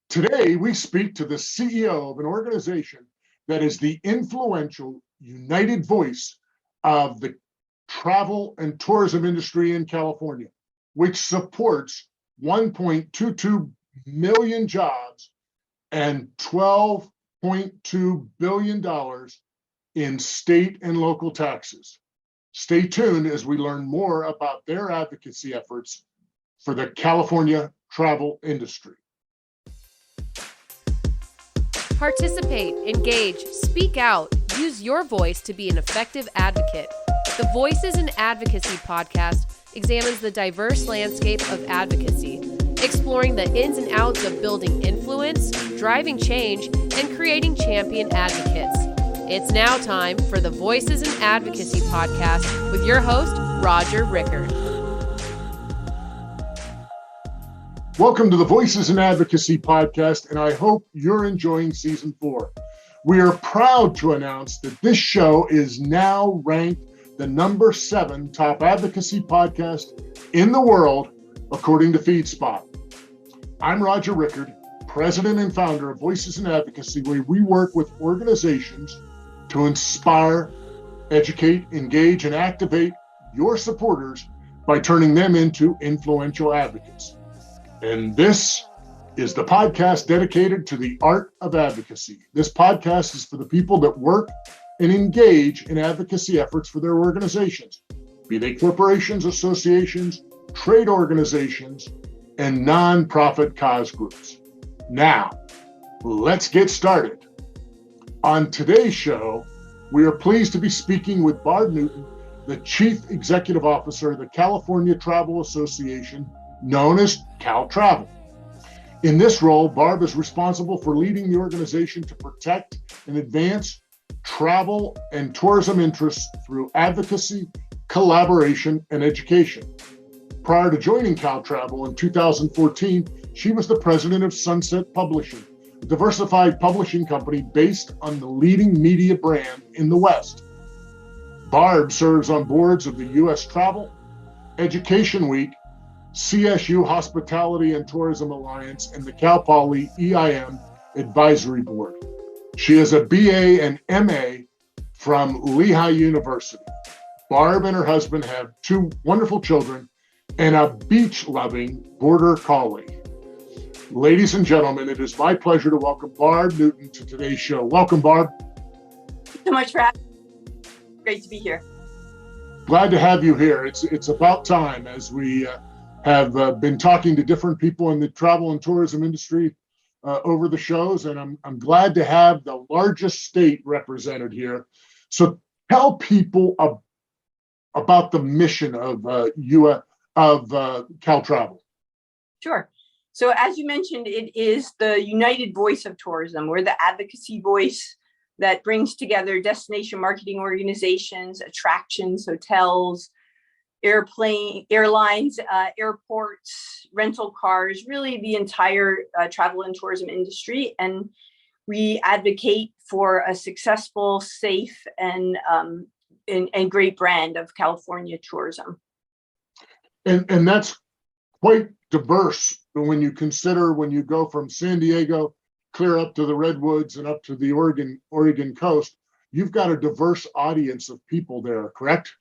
Today, we speak to the CEO of an organization that is the influential, united voice of the travel and tourism industry in California, which supports 1.22 million jobs and $12.2 billion in state and local taxes. Stay tuned as we learn more about their advocacy efforts for the California travel industry. Participate, engage, speak out, use your voice to be an effective advocate. The Voices in Advocacy podcast examines the diverse landscape of advocacy, exploring the ins and outs of building influence, driving change, and creating champion advocates. It's now time for the Voices in Advocacy podcast with your host, Roger Rickard. Welcome to the Voices in Advocacy podcast, and I hope you're enjoying season 4. We are proud to announce that this show is now ranked the number 7 top advocacy podcast in the world, according to FeedSpot. I'm Roger Rickard, president and founder of Voices in Advocacy, where we work with organizations to inspire, educate, engage, and activate your supporters by turning them into influential advocates. And this is the podcast dedicated to the art of advocacy. This podcast is for the people that work and engage in advocacy efforts for their organizations, be they corporations, associations, trade organizations, and nonprofit cause groups. Now, let's get started. On today's show, we are pleased to be speaking with Barb Newton, the Chief Executive Officer of the California Travel Association, known as Caltravel. In this role, Barb is responsible for leading the organization to protect and advance travel and tourism interests through advocacy, collaboration, and education. Prior to joining Caltravel in 2014, she was the president of Sunset Publishing, a diversified publishing company based on the leading media brand in the West. Barb serves on boards of the U.S. Travel, Education Week, CSU Hospitality and Tourism Alliance, and the Cal Poly EIM Advisory Board. She is a BA and MA from Lehigh University. Barb and her husband have 2 wonderful children and a beach-loving border collie. Ladies and gentlemen, it is my pleasure to welcome Barb Newton to today's show. Welcome, Barb. Thank you so much for having me. Great to be here. Glad to have you here. It's about time, as we have been talking to different people in the travel and tourism industry over the shows, and I'm glad to have the largest state represented here. So tell people about the mission of Caltravel. Sure. So as you mentioned, it is the united voice of tourism. We're the advocacy voice that brings together destination marketing organizations, attractions, hotels, airlines, airports, rental cars, really the entire travel and tourism industry. And we advocate for a successful, safe, and great brand of California tourism. And that's quite diverse when you consider, when you go from San Diego clear up to the Redwoods and up to the Oregon coast, you've got a diverse audience of people there, correct?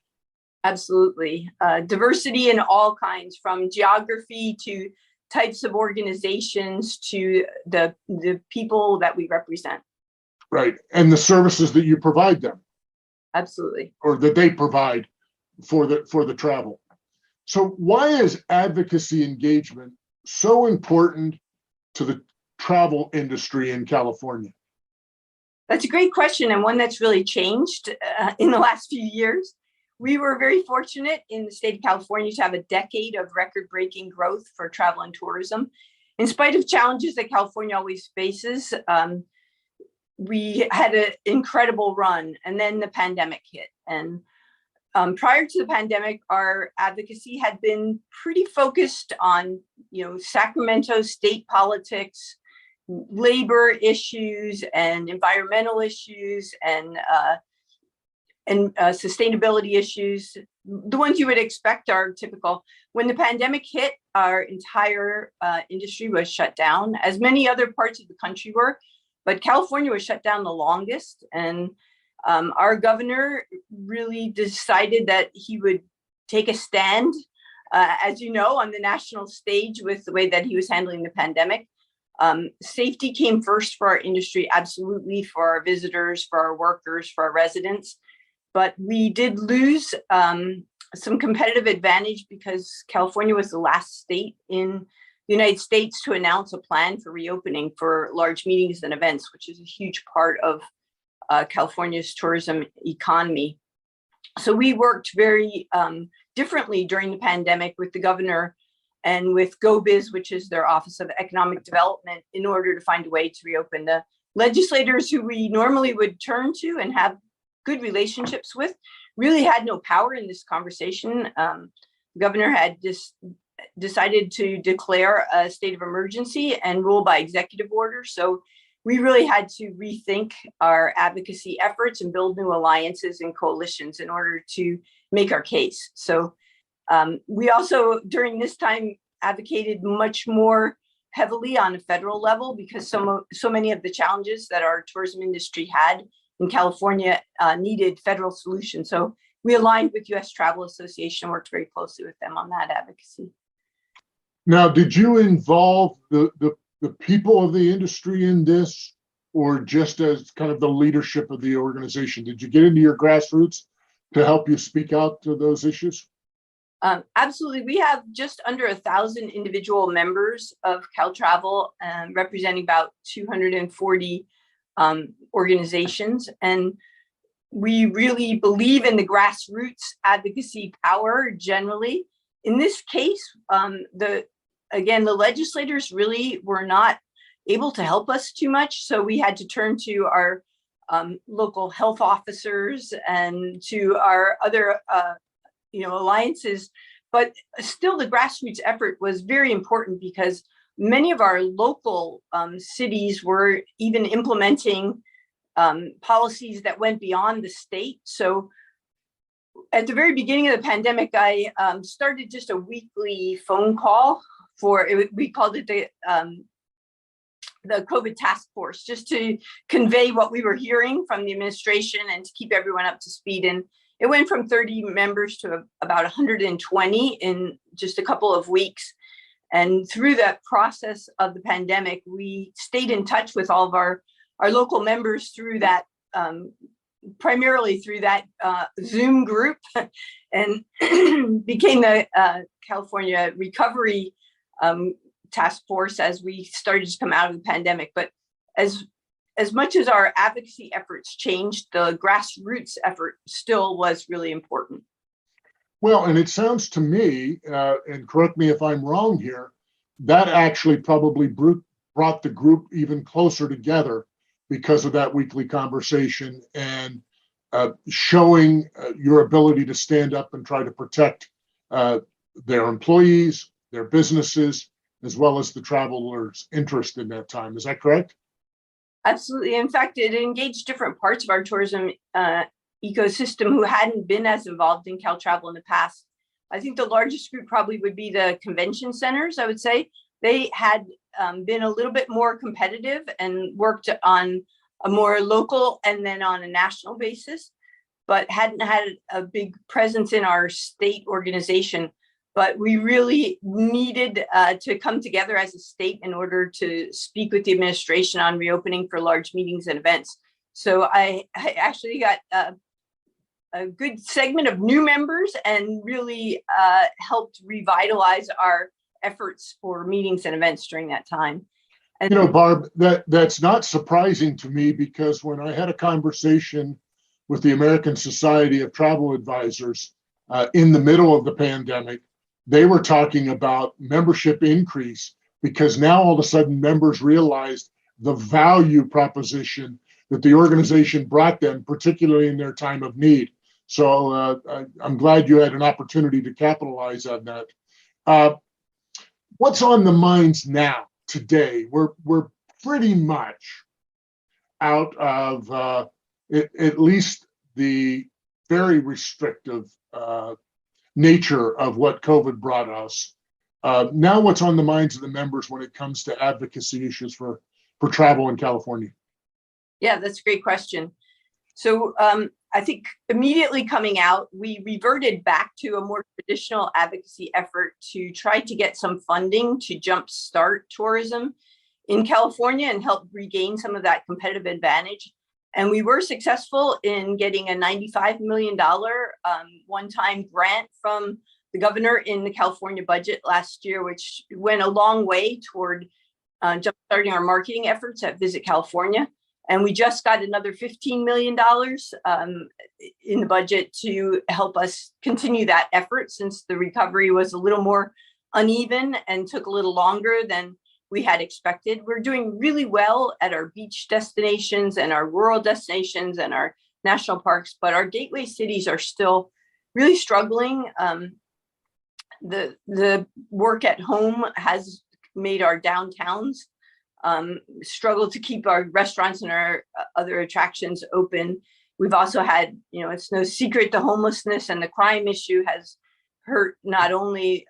Absolutely. Diversity in all kinds, from geography to types of organizations to the people that we represent. Right. And the services that you provide them. Absolutely. Or that they provide for the travel. So why is advocacy engagement so important to the travel industry in California? That's a great question, and one that's really changed in the last few years. We were very fortunate in the state of California to have a decade of record-breaking growth for travel and tourism. In spite of challenges that California always faces, we had an incredible run, and then the pandemic hit. And prior to the pandemic, our advocacy had been pretty focused on, Sacramento state politics, labor issues, and environmental issues, and sustainability issues. the ones you would expect are typical. When the pandemic hit, our entire industry was shut down, as many other parts of the country were, but California was shut down the longest. And our governor really decided that he would take a stand, as you know, on the national stage with the way that he was handling the pandemic. Safety came first for our industry, absolutely, for our visitors, for our workers, for our residents. But we did lose some competitive advantage because California was the last state in the United States to announce a plan for reopening for large meetings and events, which is a huge part of California's tourism economy. So we worked very differently during the pandemic with the governor and with GoBiz, which is their Office of Economic Development, in order to find a way to reopen. The legislators who we normally would turn to and have good relationships with really had no power in this conversation. The governor had just decided to declare a state of emergency and rule by executive order. So we really had to rethink our advocacy efforts and build new alliances and coalitions in order to make our case. So we also, during this time, advocated much more heavily on a federal level because so many of the challenges that our tourism industry had in California needed federal solutions. So we aligned with U.S. Travel Association, worked very closely with them on that advocacy. Now, did you involve the people of the industry in this, or just as kind of the leadership of the organization? Did you get into your grassroots to help you speak out to those issues? Absolutely. We have just under 1,000 individual members of Caltravel, representing about 240 organizations. And we really believe in the grassroots advocacy power generally. In this case, the legislators really were not able to help us too much. So we had to turn to our local health officers and to our other alliances. But still, the grassroots effort was very important because many of our local cities were even implementing policies that went beyond the state. So at the very beginning of the pandemic, I started just a weekly phone call we called it the COVID task force, just to convey what we were hearing from the administration and to keep everyone up to speed. And it went from 30 members to about 120 in just a couple of weeks. And through that process of the pandemic, we stayed in touch with all of our local members through that, primarily through that Zoom group, and became the California Recovery Task Force as we started to come out of the pandemic. But as much as our advocacy efforts changed, the grassroots effort still was really important. Well, and it sounds to me, and correct me if I'm wrong here, that actually probably brought the group even closer together because of that weekly conversation and showing your ability to stand up and try to protect their employees, their businesses, as well as the travelers' interest in that time. Is that correct? Absolutely. In fact, it engaged different parts of our tourism ecosystem who hadn't been as involved in Caltravel in the past. I think the largest group probably would be the convention centers, I would say. They had been a little bit more competitive and worked on a more local and then on a national basis, but hadn't had a big presence in our state organization. But we really needed to come together as a state in order to speak with the administration on reopening for large meetings and events. So I actually got a good segment of new members and really helped revitalize our efforts for meetings and events during that time. And Barb, that's not surprising to me, because when I had a conversation with the American Society of Travel Advisors in the middle of the pandemic, they were talking about membership increase because now all of a sudden members realized the value proposition that the organization brought them, particularly in their time of need. So I'm glad you had an opportunity to capitalize on that. What's on the minds now, today? We're pretty much out of at least the very restrictive nature of what COVID brought us. Now, what's on the minds of the members when it comes to advocacy issues for travel in California? Yeah, that's a great question. So I think immediately coming out, we reverted back to a more traditional advocacy effort to try to get some funding to jumpstart tourism in California and help regain some of that competitive advantage. And we were successful in getting a $95 million one-time grant from the governor in the California budget last year, which went a long way toward jumpstarting our marketing efforts at Visit California. And we just got another $15 million in the budget to help us continue that effort, since the recovery was a little more uneven and took a little longer than we had expected. We're doing really well at our beach destinations and our rural destinations and our national parks, but our gateway cities are still really struggling. The work at home has made our downtowns struggle to keep our restaurants and our other attractions open. We've also had, it's no secret, the homelessness and the crime issue has hurt not only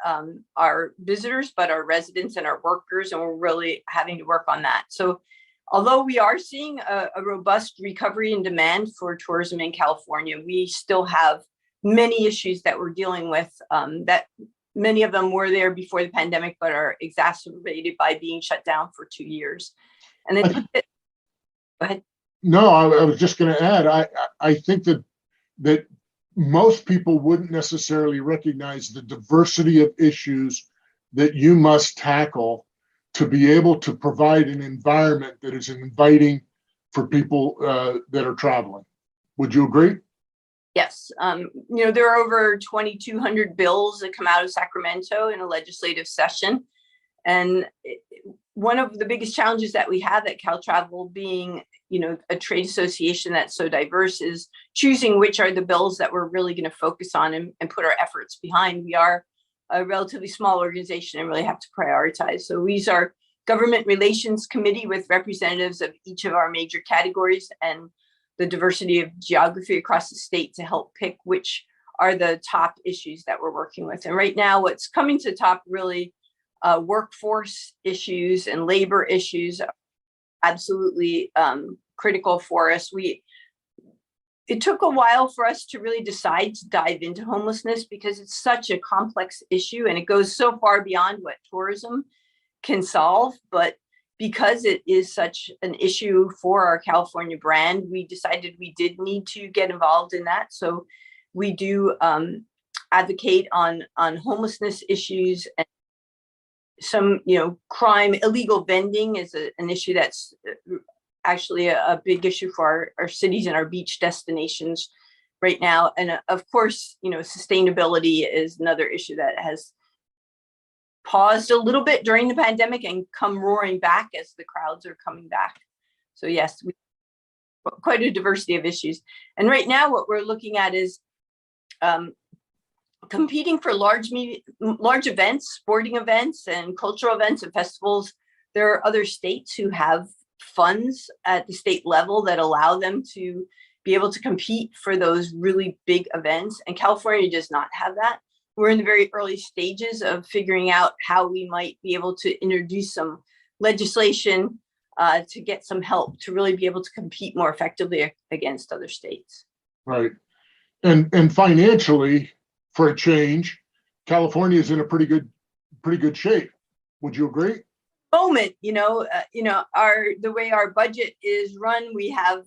our visitors, but our residents and our workers, and we're really having to work on that. So although we are seeing a robust recovery in demand for tourism in California, we still have many issues that we're dealing with that many of them were there before the pandemic, but are exacerbated by being shut down for 2 years. And then, go ahead. No, I was just going to add, I think that most people wouldn't necessarily recognize the diversity of issues that you must tackle to be able to provide an environment that is inviting for people that are traveling. Would you agree? Yes. There are over 2,200 bills that come out of Sacramento in a legislative session. And one of the biggest challenges that we have at Caltravel, being, a trade association that's so diverse, is choosing which are the bills that we're really going to focus on and put our efforts behind. We are a relatively small organization and really have to prioritize. So these are Government Relations Committee with representatives of each of our major categories and the diversity of geography across the state to help pick which are the top issues that we're working with. And right now, what's coming to the top really workforce issues and labor issues are absolutely critical for us. It took a while for us to really decide to dive into homelessness because it's such a complex issue and it goes so far beyond what tourism can solve. But because it is such an issue for our California brand, we decided we did need to get involved in that. So we do advocate on homelessness issues, and some, crime. Illegal vending is an issue that's actually a big issue for our cities and our beach destinations right now. And of course, sustainability is another issue that has paused a little bit during the pandemic and come roaring back as the crowds are coming back. So yes, we quite a diversity of issues. And right now what we're looking at is competing for large events, sporting events and cultural events and festivals. There are other states who have funds at the state level that allow them to be able to compete for those really big events. And California does not have that. We're in the very early stages of figuring out how we might be able to introduce some legislation to get some help to really be able to compete more effectively against other states. Right. And financially, for a change, California is in a pretty good shape. Would you agree? Moment, the way our budget is run, we have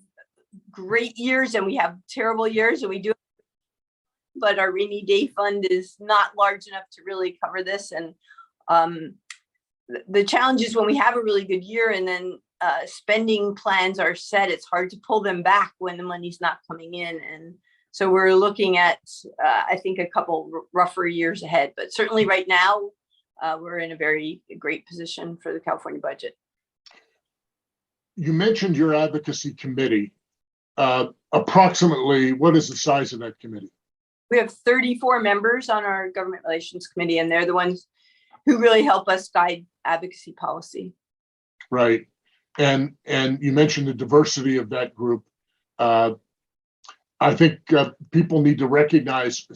great years and we have terrible years, and we do. But our rainy day fund is not large enough to really cover this. And the challenge is when we have a really good year and then spending plans are set, it's hard to pull them back when the money's not coming in. And so we're looking at, I think, a couple rougher years ahead. But certainly right now, we're in a very great position for the California budget. You mentioned your advocacy committee. Approximately, what is the size of that committee? We have 34 members on our Government Relations Committee, and they're the ones who really help us guide advocacy policy. Right. And you mentioned the diversity of that group. I think people need to recognize,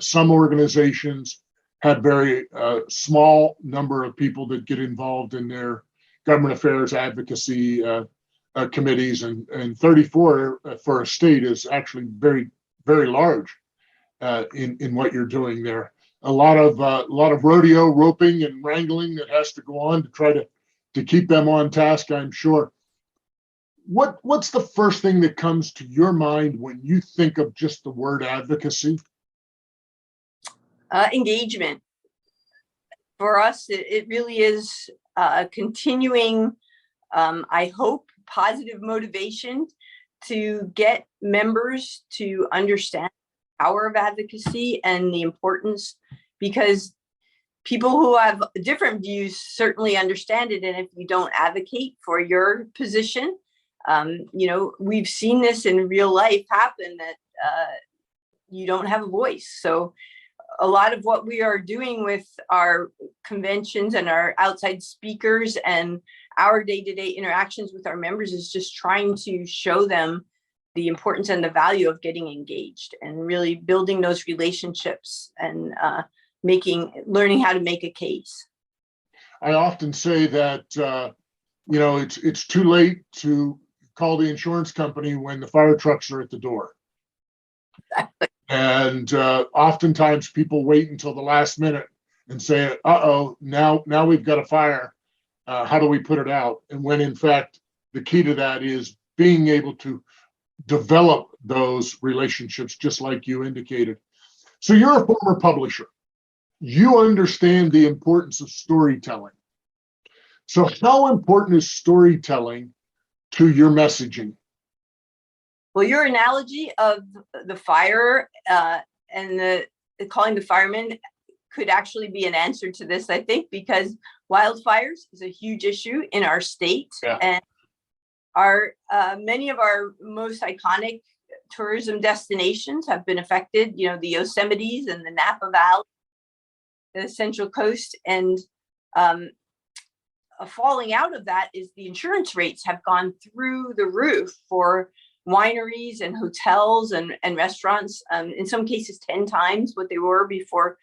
some organizations have very small number of people that get involved in their government affairs advocacy committees, and 34 for a state is actually very, very large in what you're doing there. A lot of rodeo roping and wrangling that has to go on to try to keep them on task, I'm sure. What's the first thing that comes to your mind when you think of just the word advocacy? Engagement. For us, it really is a continuing, I hope, positive motivation to get members to understand the power of advocacy and the importance, because people who have different views certainly understand it. And if you don't advocate for your position, we've seen this in real life happen, that you don't have a voice. So a lot of what we are doing with our conventions and our outside speakers and our day-to-day interactions with our members is just trying to show them the importance and the value of getting engaged and really building those relationships and learning how to make a case. I often say that it's too late to call the insurance company when the fire trucks are at the door. Exactly. And oftentimes people wait until the last minute and say, uh-oh, now we've got a fire. How do we put it out? And when in fact, the key to that is being able to develop those relationships, just like you indicated. So you're a former publisher. You understand the importance of storytelling. So how important is storytelling to your messaging? Well, your analogy of the fire and the calling the firemen could actually be an answer to this, I think, because wildfires is a huge issue in our state. Yeah. And many of our most iconic tourism destinations have been affected, the Yosemites and the Napa Valley, the Central Coast. And falling out of that is the insurance rates have gone through the roof for wineries and hotels and restaurants, in some cases 10 times what they were before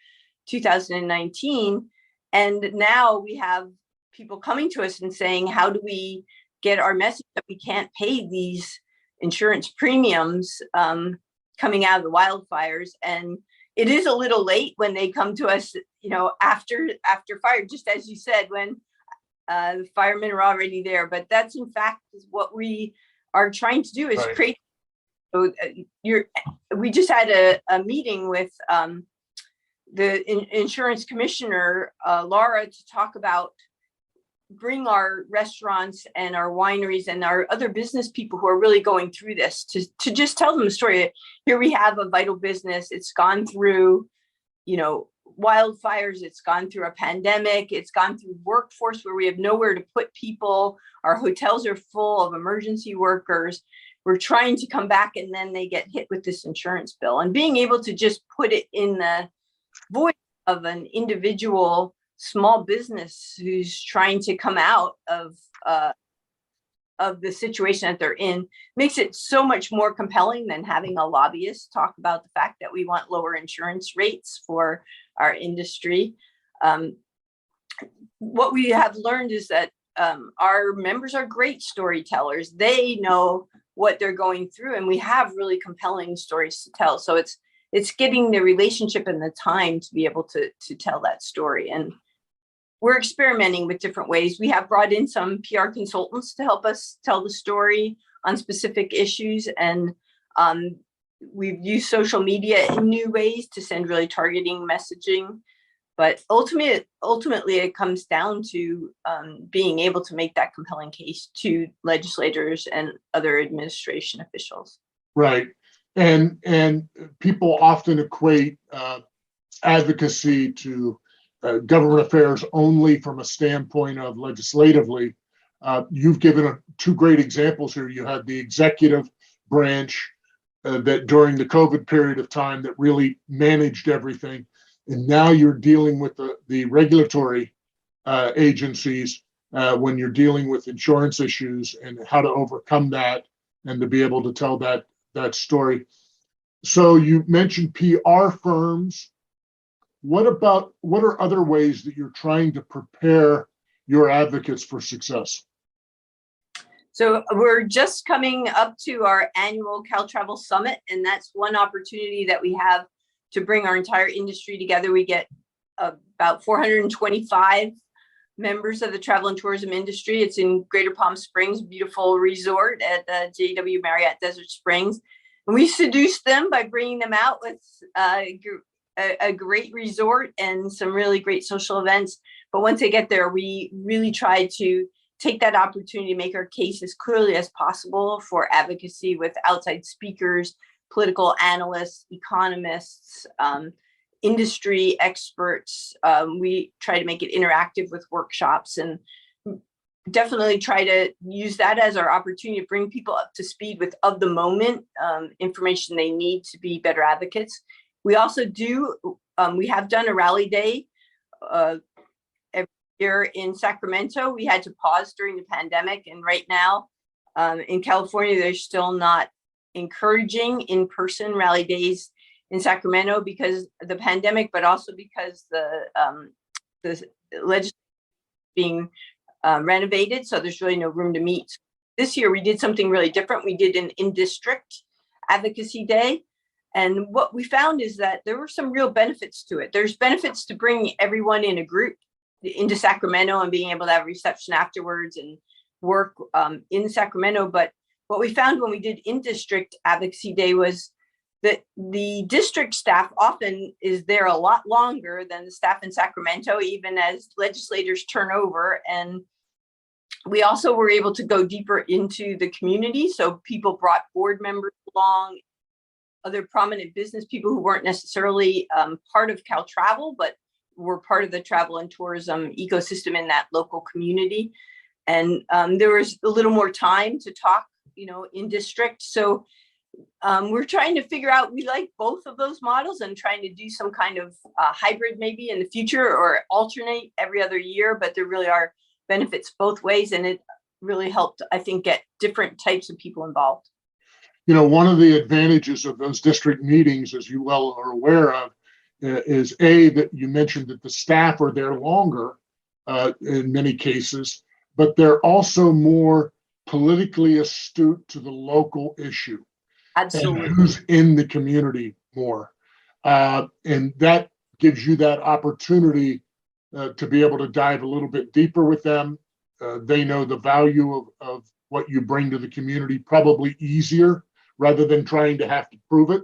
2019. And now we have people coming to us and saying, how do we get our message that we can't pay these insurance premiums coming out of the wildfires? And it is a little late when they come to us, after fire, just as you said, when the firemen are already there. But that's in fact what we are trying to do, is right. Create. So we just had a meeting with the insurance commissioner, Laura, to talk about bring our restaurants and our wineries and our other business people who are really going through this to just tell them the story. Here we have a vital business. It's gone through, wildfires. It's gone through a pandemic. It's gone through workforce where we have nowhere to put people. Our hotels are full of emergency workers. We're trying to come back, and then they get hit with this insurance bill. And being able to just put it in the voice of an individual small business who's trying to come out of the situation that they're in makes it so much more compelling than having a lobbyist talk about the fact that we want lower insurance rates for our industry. What we have learned is that our members are great storytellers. They know what they're going through, and we have really compelling stories to tell. So it's getting the relationship and the time to be able to tell that story. And we're experimenting with different ways. We have brought in some PR consultants to help us tell the story on specific issues. And we've used social media in new ways to send really targeting messaging. But ultimately, it comes down to being able to make that compelling case to legislators and other administration officials. Right. And people often equate advocacy to government affairs only from a standpoint of legislatively. You've given two great examples here. You had the executive branch that during the COVID period of time that really managed everything. And now you're dealing with the regulatory agencies when you're dealing with insurance issues and how to overcome that and to be able to tell that story. So you mentioned PR firms. What are other ways that you're trying to prepare your advocates for success? So we're just coming up to our annual Caltravel Summit, and that's one opportunity that we have to bring our entire industry together. We get about 425 members of the travel and tourism industry. It's in Greater Palm Springs, beautiful resort at the JW Marriott Desert Springs. And we seduce them by bringing them out with a great resort and some really great social events. But once they get there, we really try to take that opportunity to make our case as clearly as possible for advocacy with outside speakers, political analysts, economists, industry experts. We try to make it interactive with workshops and definitely try to use that as our opportunity to bring people up to speed with of the moment information they need to be better advocates. We also we have done a rally day every year in Sacramento. We had to pause during the pandemic, and right now in California, they're still not encouraging in-person rally days in Sacramento because of the pandemic, but also because the legislation being renovated, so there's really no room to meet. This year, we did something really different. We did an in-district advocacy day. And what we found is that there were some real benefits to it. There's benefits to bringing everyone in a group into Sacramento and being able to have reception afterwards and work in Sacramento. But what we found when we did in-district advocacy day was that the district staff often is there a lot longer than the staff in Sacramento, even as legislators turn over. And we also were able to go deeper into the community. So people brought board members along, other prominent business people who weren't necessarily part of Caltravel, but were part of the travel and tourism ecosystem in that local community. And there was a little more time to talk, in district. So we're trying to figure out, we like both of those models and trying to do some kind of hybrid maybe in the future or alternate every other year, but there really are benefits both ways. And it really helped, I think, get different types of people involved. One of the advantages of those district meetings, as you well are aware of, is that you mentioned that the staff are there longer in many cases, but they're also more politically astute to the local issue. Absolutely. And who's in the community more. And that gives you that opportunity to be able to dive a little bit deeper with them. They know the value of what you bring to the community probably easier rather than trying to have to prove it.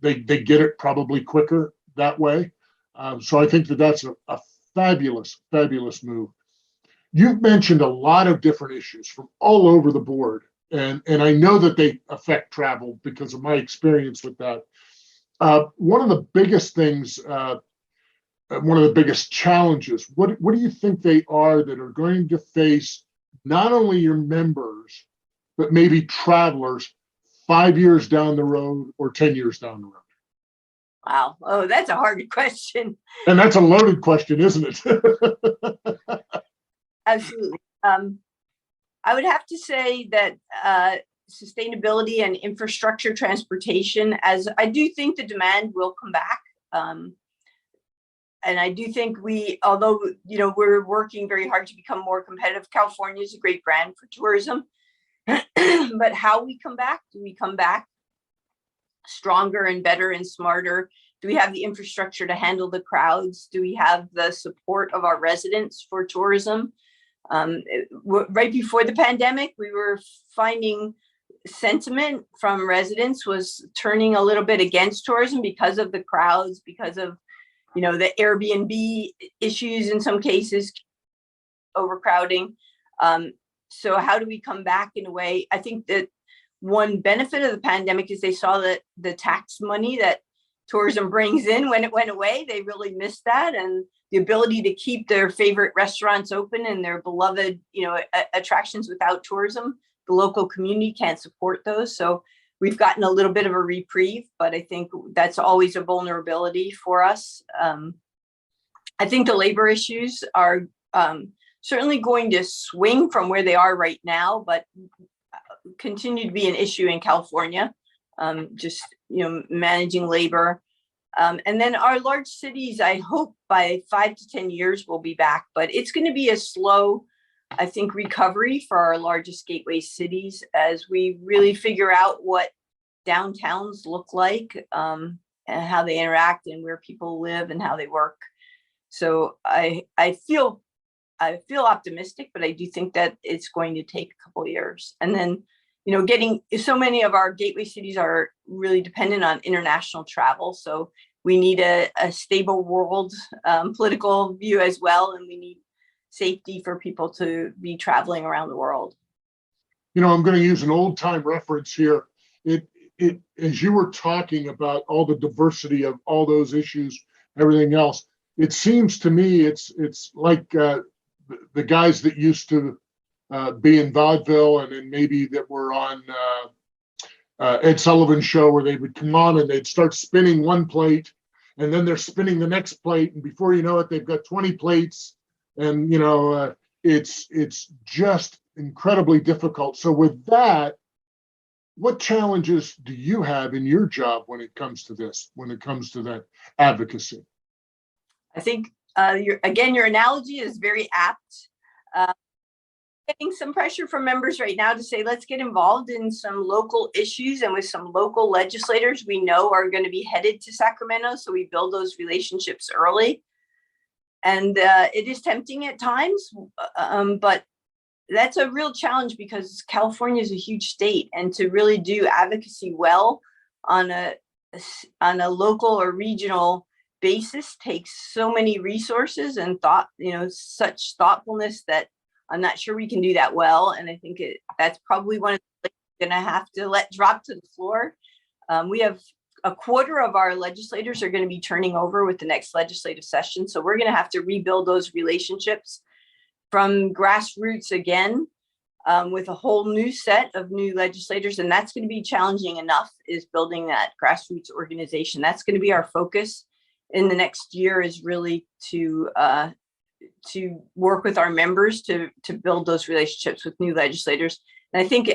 They get it probably quicker that way. So I think that's a fabulous, fabulous move. You've mentioned a lot of different issues from all over the board. And I know that they affect travel because of my experience with that. One of the biggest things, one of the biggest challenges, what do you think they are that are going to face not only your members, but maybe travelers 5 years down the road or 10 years down the road? Wow. Oh, that's a hard question. And that's a loaded question, isn't it? Absolutely. I would have to say that sustainability and infrastructure transportation, as I do think the demand will come back. And I do think although we're working very hard to become more competitive, California is a great brand for tourism. But how we come back? Do we come back stronger and better and smarter? Do we have the infrastructure to handle the crowds? Do we have the support of our residents for tourism? Right before the pandemic, we were finding sentiment from residents was turning a little bit against tourism because of the crowds, because of the Airbnb issues in some cases, overcrowding. So how do we come back in a way? I think that one benefit of the pandemic is they saw that the tax money that tourism brings in, when it went away, they really missed that. And the ability to keep their favorite restaurants open and their beloved, attractions without tourism, the local community can't support those. So we've gotten a little bit of a reprieve, but I think that's always a vulnerability for us. I think the labor issues are certainly going to swing from where they are right now, but continue to be an issue in California. just, managing labor. And then our large cities, I hope by 5 to 10 years we'll be back, but it's going to be a slow, I think, recovery for our largest gateway cities as we really figure out what downtowns look like, and how they interact and where people live and how they work. So I feel optimistic, but I do think that it's going to take a couple of years. And then, getting so many of our gateway cities are really dependent on international travel. So we need a stable world political view as well. And we need safety for people to be traveling around the world. I'm going to use an old time reference here. It as you were talking about all the diversity of all those issues, everything else, it seems to me it's like the guys that used to be in vaudeville and then maybe that were on Ed Sullivan's show, where they would come on and they'd start spinning one plate and then they're spinning the next plate, and before you know it, they've got 20 plates, and it's just incredibly difficult. So with that, what challenges do you have in your job when it comes to this, when it comes to that advocacy? I think your analogy is very apt. Getting some pressure from members right now to say, let's get involved in some local issues and with some local legislators we know are going to be headed to Sacramento. So we build those relationships early. And it is tempting at times, but that's a real challenge because California is a huge state, and to really do advocacy well on a local or regional basis takes so many resources and thought, such thoughtfulness that I'm not sure we can do that well. And I think that's probably one of the things we're going to have to let drop to the floor. We have a quarter of our legislators are going to be turning over with the next legislative session. So we're going to have to rebuild those relationships from grassroots again, with a whole new set of new legislators. And that's going to be challenging enough, is building that grassroots organization. That's going to be our focus in the next year, is really to work with our members to build those relationships with new legislators. And I think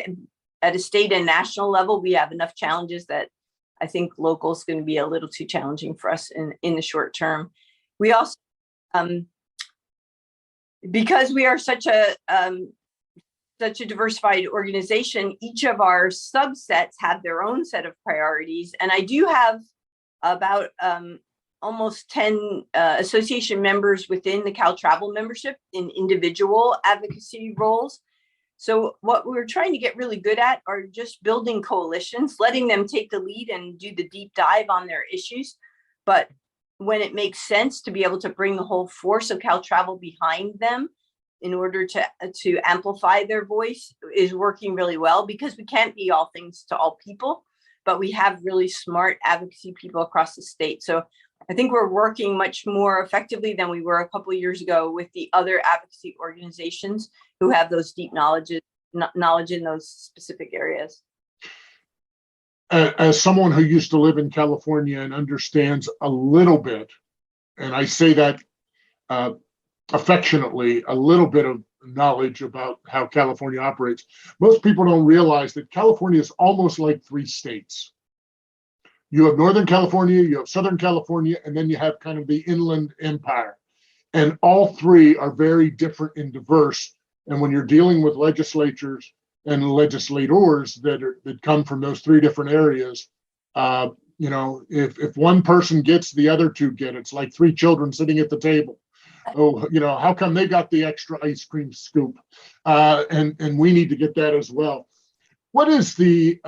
at a state and national level, we have enough challenges that I think local is going to be a little too challenging for us in the short term. We also, because we are such a diversified organization, each of our subsets have their own set of priorities. And I do have about almost 10 association members within the Caltravel membership in individual advocacy roles. So what we're trying to get really good at are just building coalitions, letting them take the lead and do the deep dive on their issues. But when it makes sense to be able to bring the whole force of Caltravel behind them in order to amplify their voice is working really well, because we can't be all things to all people, but we have really smart advocacy people across the state. So I think we're working much more effectively than we were a couple of years ago with the other advocacy organizations who have those deep knowledge in those specific areas. As someone who used to live in California and understands a little bit, and I say that affectionately, a little bit of knowledge about how California operates, most people don't realize that California is almost like 3 states. You have Northern California, you have Southern California, and then you have kind of the inland empire. And all 3 are very different and diverse. And when you're dealing with legislatures and legislators that come from those 3 different areas, if one person gets, the other 2 get. It's like 3 children sitting at the table. Oh, how come they got the extra ice cream scoop? And we need to get that as well. What is the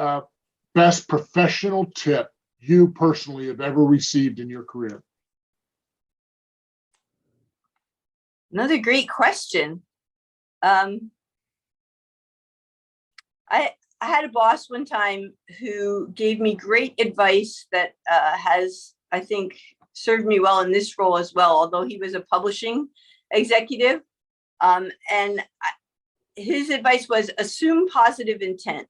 best professional tip you personally have ever received in your career? Another great question. I had a boss one time who gave me great advice that has, I think, served me well in this role as well, although he was a publishing executive. His advice was, assume positive intent.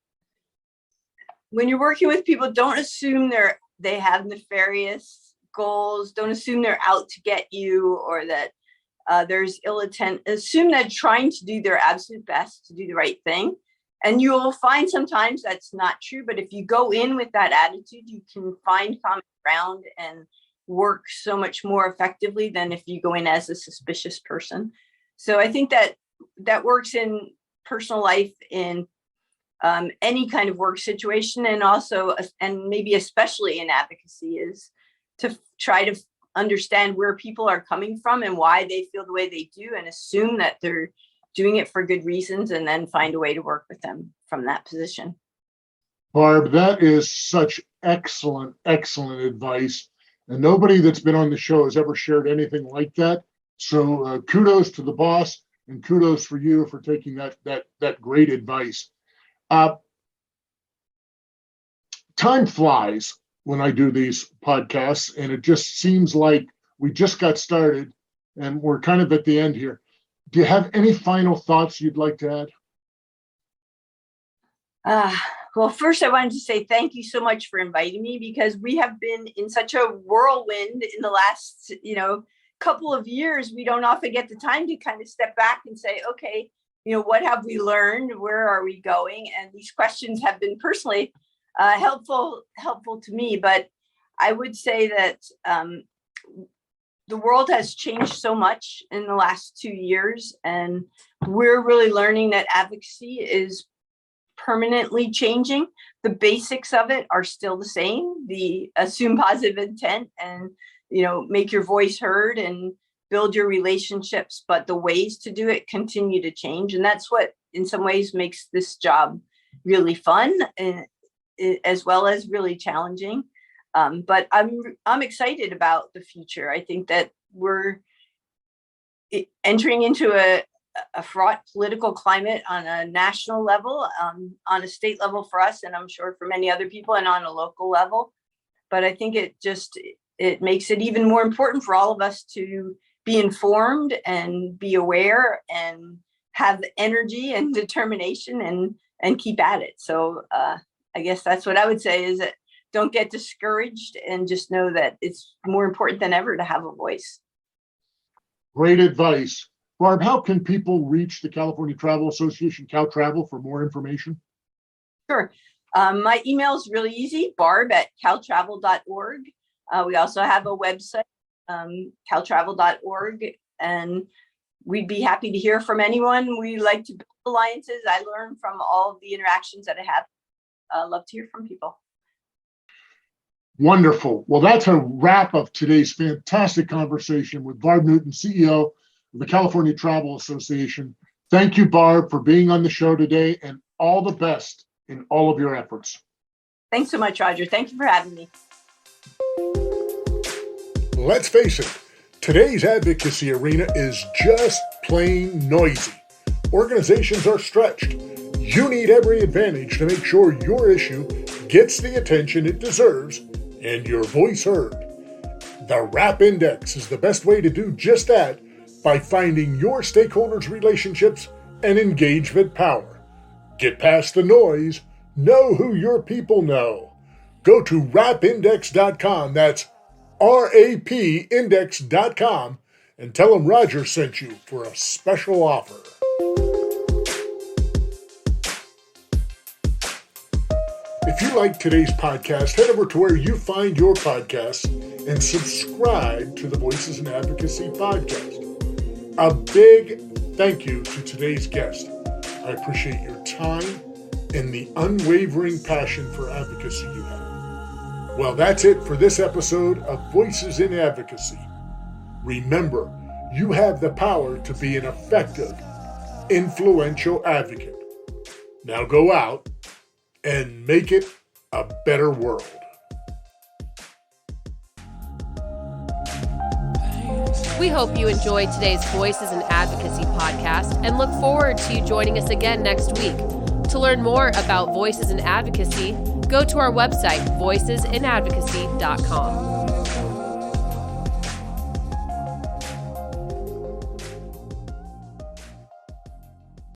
When you're working with people, don't assume they have nefarious goals. Don't assume they're out to get you, or that there's ill intent. Assume they're trying to do their absolute best to do the right thing. And you will find sometimes that's not true, but if you go in with that attitude, you can find common ground and work so much more effectively than if you go in as a suspicious person. So I think that works in personal life, in any kind of work situation, and also, and maybe especially in advocacy, is to try to understand where people are coming from and why they feel the way they do, and assume that they're doing it for good reasons, and then find a way to work with them from that position. Barb, that is such excellent, excellent advice. And nobody that's been on the show has ever shared anything like that. So kudos to the boss, and kudos for you for taking that great advice. Time flies when I do these podcasts, and it just seems like we just got started and we're kind of at the end here. Do you have any final thoughts you'd like to add? Well, first, I wanted to say thank you so much for inviting me, because we have been in such a whirlwind in the last, couple of years. We don't often get the time to kind of step back and say, okay, what have we learned? Where are we going? And these questions have been personally helpful to me. But I would say that the world has changed so much in the last 2 years, and we're really learning that advocacy is permanently changing. The basics of it are still the same. The assume positive intent and, make your voice heard and build your relationships, but the ways to do it continue to change. And that's what in some ways makes this job really fun, and as well as really challenging. But I'm excited about the future. I think that we're entering into a fraught political climate on a national level, on a state level for us, and I'm sure for many other people, and on a local level. But I think it makes it even more important for all of us to be informed and be aware and have energy and determination and keep at it. So I guess that's what I would say, is that don't get discouraged, and just know that it's more important than ever to have a voice. Great advice. Barb, how can people reach the California Travel Association, Caltravel, for more information? Sure. My email is really easy, barb@caltravel.org. We also have a website, caltravel.org, and we'd be happy to hear from anyone. We like to build alliances. I learn from all of the interactions that I have. I love to hear from people. Wonderful. Well, that's a wrap of today's fantastic conversation with Barb Newton, CEO of the California Travel Association. Thank you, Barb, for being on the show today, and all the best in all of your efforts. Thanks so much, Roger. Thank you for having me. Let's face it, today's advocacy arena is just plain noisy. Organizations are stretched. You need every advantage to make sure your issue gets the attention it deserves and your voice heard. The RAP Index is the best way to do just that, by finding your stakeholders' relationships and engagement power. Get past the noise. Know who your people know. Go to rapindex.com. That's rapindex.com, and tell them Roger sent you for a special offer. If you like today's podcast, head over to where you find your podcasts and subscribe to the Voices in Advocacy podcast. A big thank you to today's guest. I appreciate your time and the unwavering passion for advocacy you have. Well, that's it for this episode of Voices in Advocacy. Remember, you have the power to be an effective, influential advocate. Now go out and make it a better world. We hope you enjoyed today's Voices in Advocacy podcast and look forward to you joining us again next week. To learn more about Voices in Advocacy, go to our website, voicesinadvocacy.com.